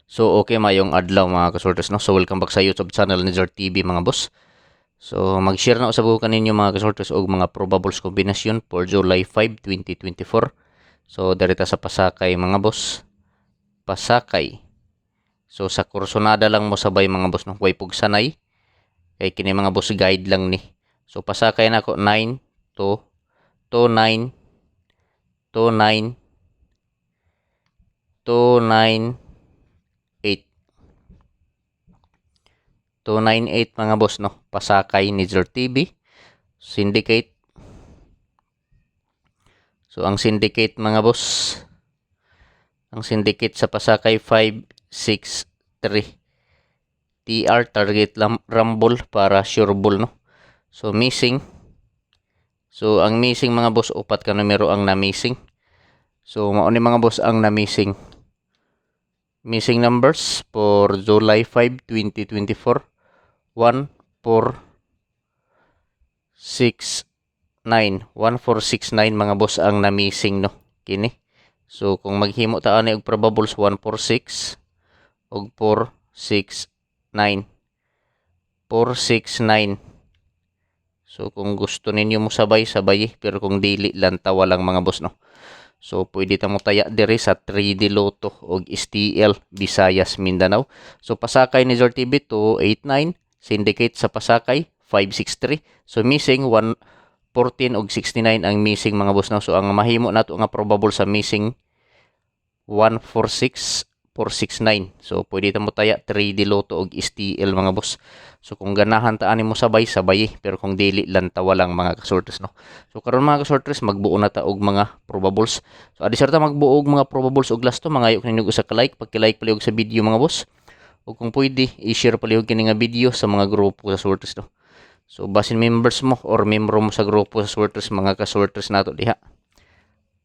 So okay mayong adlaw mga kasorters no. So welcome back sa YouTube channel ni Zor TV mga boss. So mag-share na usab ko kaninyo mga kasorters og mga probables kombinasyon for July 5, 2024. So direta sa Pasakay mga boss. Pasakay. So sa kursonada lang mo sabay mga boss no. Way pug sanay. Kay kini mga boss guide lang ni. So Pasakay na ako 9 to 9 to 9 to 9 8 298 mga boss no. Pasakay ni Zor TV. Syndicate. So ang syndicate mga boss, ang syndicate sa Pasakay 563 TR target rumble para sure ball no. So missing. So ang missing mga boss upat ka numero ang na-missing. So mao ni mga boss ang na-missing. Missing numbers for July 5, 2024. 1 4 6 9 1469 mga boss ang na-missing no kini. So kung maghimo ta ani og probables 146 og 469 469. So kung gusto ninyo mo sabay pero kung dili lang tawa lang mga boss no. So pwede ta mo taya diri sa 3D Lotto og STL Visayas Mindanao. So Pasakay ni Zor TV 289, syndicate sa Pasakay 563. So missing 114 og 69 ang missing mga boss no. So ang mahimo nato nga probable sa missing 146 469. So pwede ta mo taya 3D Lotto og STL mga boss. So kung ganahan ta ani mo sabay pero kung dili lang tawa lang mga kasorters no. So karon mga kasorters magbuo na ta og mga probables. So adi ta magbuo og mga probables og last to mangayo ninyo usa ka like, pagki-like pali og sa video mga boss. O kung pwede i-share pali og kini nga video sa mga grupo sa sorters no. So basin members mo or membro mo sa grupo sa sorters mga kasorters nato diha.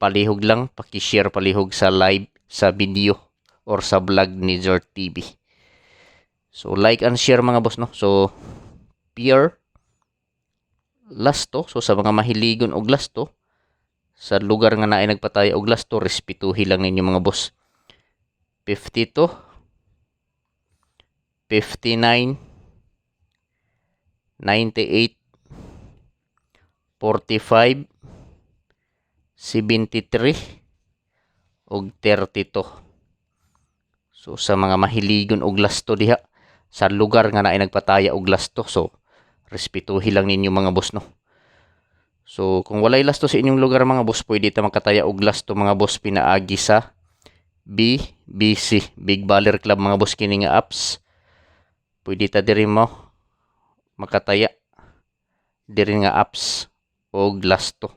Palihog lang paki-share palihog sa live sa video or sa vlog ni Zor TV. So like and share mga boss no. So pure lasto. So sa mga mahiligon og lasto sa lugar nga naay nagpataya og lasto, respetuhi lang ninyo mga boss. 52 59 98 45 73 og 32. So sa mga mahiligon og lasto diha sa lugar nga naay nagpataya og lasto, so respetuhi lang ninyo mga boss no. So kung walay lasto sa inyong lugar mga boss, pwede ta makataya og lasto mga boss pinaagi sa BBC Big Baller Club mga boss kini nga apps. Pwede ta diri mo makataya diri nga apps og lasto.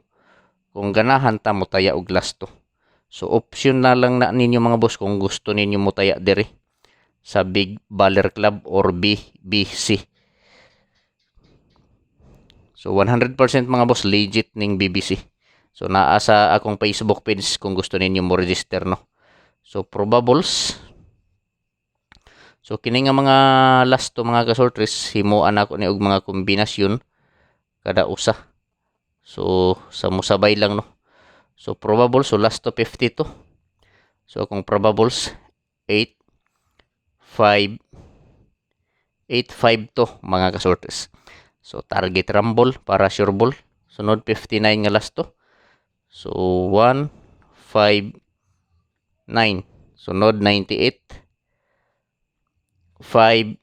Kung ganahan ta mo taya og lasto. So option na lang na ninyo mga boss kung gusto ninyo mo taya diri sa Big Baller Club or BBC. So 100% mga boss legit ning BBC. So naa sa akong Facebook page kung gusto ninyo mo register no. So probables. So kini nga mga last to mga kasorters himuan ako ni og mga kombinasyon kada usa. So sa musabay lang no. So probables so last to 52. So kung probables 8 5 8 5 to mga kasorters. So target rumble para sure ball. Sunod 59 nga last to. So 1 5 9. Sunod 98 5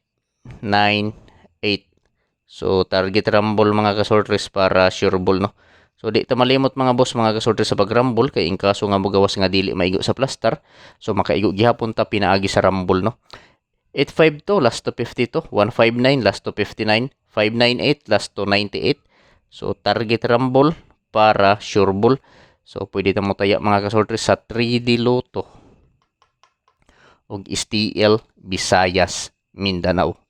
9 8. So target rumble mga kasorters para sure ball no. So di ta malimot mga boss mga kasorters sa pag-rumble kay in kaso nga mogawas nga dili maigo sa plaster. So makaigo gihapon ta pinaagi sa rumble no. 852 last to 52, 159 last to 59, 598 last to 98. So target rumble para sure ball. So pwede ta mo taya mga kasorters sa 3D Lotto og STL Visayas Mindanao.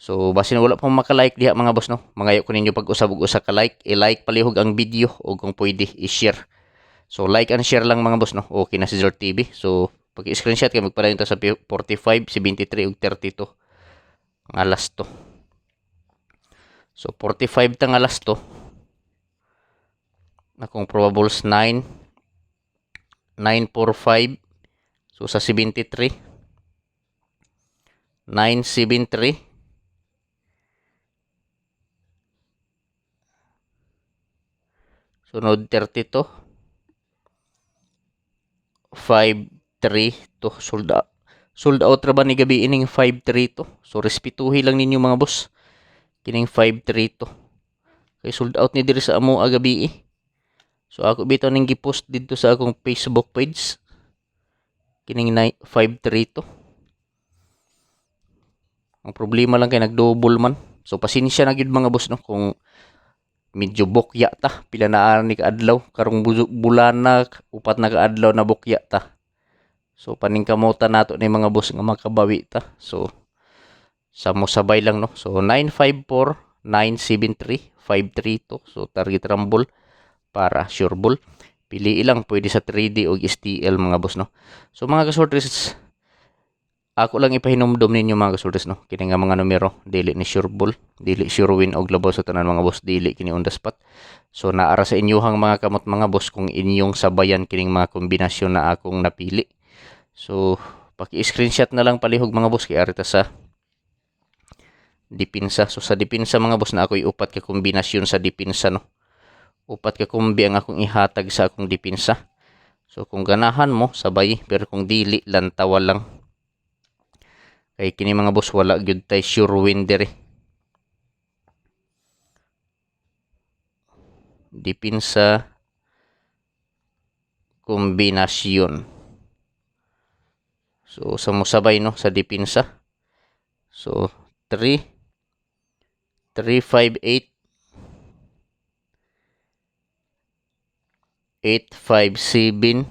So basin wala pang maka-like diha mga boss no. Mangayo ko ninyo pag-usab og usa ka like, i-like palihog ang video o kung pwede i-share. So like and share lang mga boss no. Okay na si Zor TV. So pag-screenshot kay magpadayon ta sa 45, 73 ug 32 nga last to. So 45 ta nga last to. Akong probables 9 945. So sa 73 973. Sunod 32. 532. Sold out ra ba ni gabi ining 532? So respetuhi lang ninyo mga boss. Kining 532. Kay sold out ni diri sa amo gabi eh. So ako bitaw ning gi-post dito sa akong Facebook page. Kining 532. Ang problema lang kay nag-double man. So pasensya na gyud mga boss no kung medyo bukya ta. Pila na ni kaadlaw karong bulan na upat na kaadlaw na bukya ta. So paningkamutan nato ni mga boss nga makabawi ta. So samo sabay lang no. So 954, 973, 532. So target rumble para sure ball. Pili lang pwede sa 3D o STL mga boss no. So mga kasorters, ako lang ipahinumdom ninyo mga kasorters no. Kini nga mga numero dili ni sure ball, dili sure win og labaw sa tanan mga boss, dili kini on the spot. So naara sa inyohang mga kamot mga boss kung inyong sabayan kining mga kombinasyon na akong napili. So paki-screenshot na lang palihog mga boss kay arita sa dipinsa. So sa dipinsa mga boss na ako'y upat ka kombinasyon sa dipinsa no. Upat ka kumbi ang akong ihatag sa akong dipinsa. So kung ganahan mo sabay, pero kung dili lantawa lang. Kay kini mga boss wala gyud tay sure win diri. Dipinsa kombinasyon. So sa musabay no sa dipinsa. So 3 358 857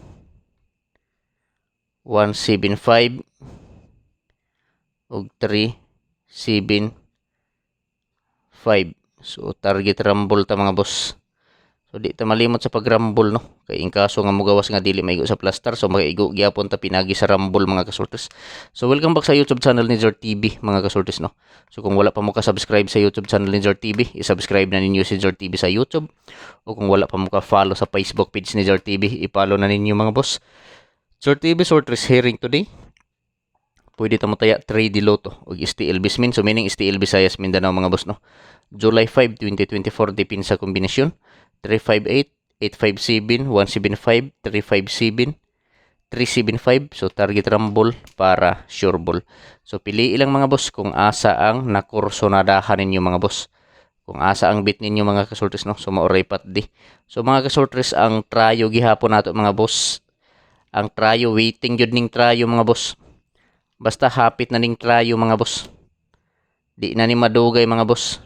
175 ug 375. So target rumble ta mga boss. So di ta malimot sa pag-rumble no. Kay in kaso nga mogawas nga dili maigo sa plaster, so magaigo gyapon ta pinagi sa rumble mga kasortes. So welcome back sa YouTube channel ni Jort TV mga kasortes no. So kung wala pa mo ka-subscribe sa YouTube channel ni Jort TV, i-subscribe na ninyo si Jort TV sa YouTube. O kung wala pa mo ka-follow sa Facebook page ni Jort TV, i-follow na ninyo mga boss. Jort TV Sortress hearing today. Pwede ta mo taya 3D Lotto o STL Bismin. So meaning STL Visayas Mindanao mga boss no. July 5, 2024 dipinsa kombinasyon 358, 857, 175, 357, 375. So target rumble para sure ball. So pili ilang mga boss kung asa ang nakursonadahan ninyo mga boss. Kung asa ang bit ninyo mga kasortres no. So maoray pat di. So mga kasortres ang trayo gihapon nato mga boss. Ang trayo waiting jud ning trayo mga boss. Basta hapit na ning trayo mga boss. Di na ni madugay mga boss.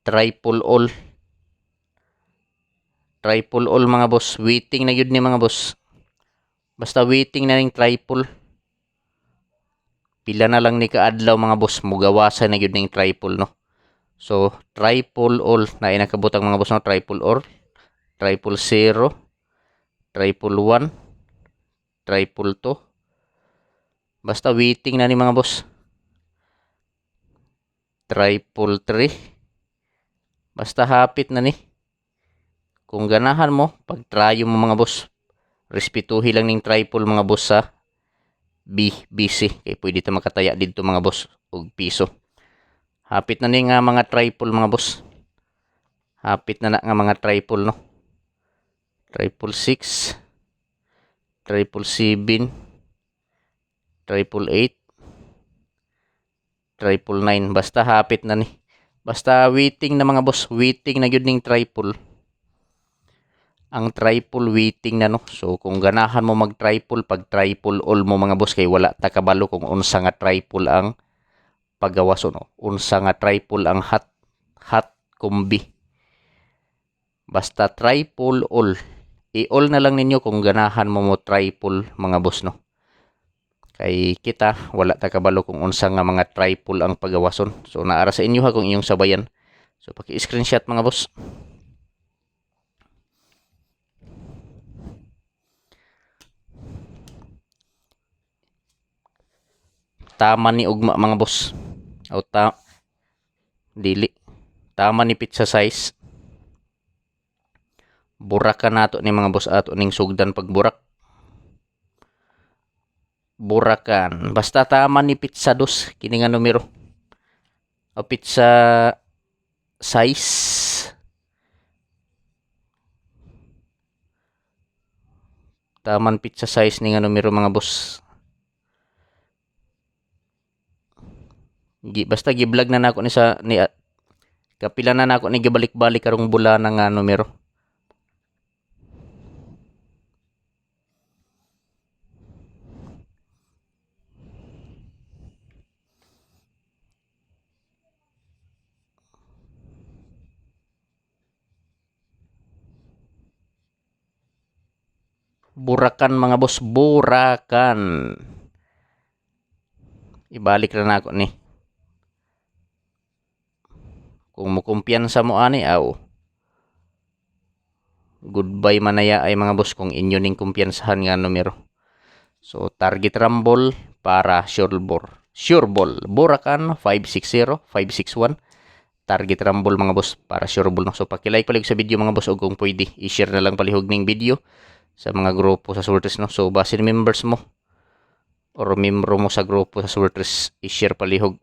Triple all. Triple all mga boss. Waiting na yun ni mga boss. Basta waiting na ning triple. Pila na lang ni kaadlaw mga boss. Mugawasan na yun ning triple no. So triple all na inakabutang mga boss no. Triple all. Triple 0. Triple 1. Triple 2. Basta waiting na ni mga boss. Triple 3. Basta hapit na ni. Kung ganahan mo, pag-tryo mo mga boss, respetuhi lang ning triple mga boss sa BC. Kaya pwede ta makataya dito mga boss og piso. Hapit na ni nga mga triple mga boss. Hapit na nga mga triple no. Triple 6, triple 7, triple 8, triple 9. Basta hapit na ni. Basta waiting na mga boss. Waiting na yun ning triple. Ang triple waiting na no. So kung ganahan mo mag triple, pag triple all mo mga boss kay wala ta kabalo kung unsa nga triple ang pagawason no. Unsa nga triple ang hot kombi. Basta triple all. I-all na lang ninyo kung ganahan mo triple mga boss no. Kay kita wala ta kabalo kung unsa nga mga triple ang pagawason. So naara sa inyo ha kung inyong sabayan. So paki-screenshot mga boss. Tama ni ugma mga boss. O dili. Tama ni pizza size. Burak ka nato ni mga boss ato ning sugdan pagburak. Burakan. Basta tama ni pizza dos kini nga numero. O pizza size. Taman pizza size ni nga numero mga boss. Basta gi-vlog na nako ni sa ni kapila na nako ni gibalik-balik karong bula na nga numero. Burakan mga boss, Burakan. Ibalik na nako ni. Kung mo kumpiyansa mo ani aw. Goodbye manaya ay mga boss kung inyo ning kumpiyansahan nga numero. So target rumble para sure ball. Burakan 560, 561. Target rumble mga boss para sure ball no. So paki-like palig sa video mga boss, o kung pwede i-share na lang palihog ning video sa mga grupo sa Sortres no. So base ni members mo or membro mo sa grupo sa Sortres, i-share palihog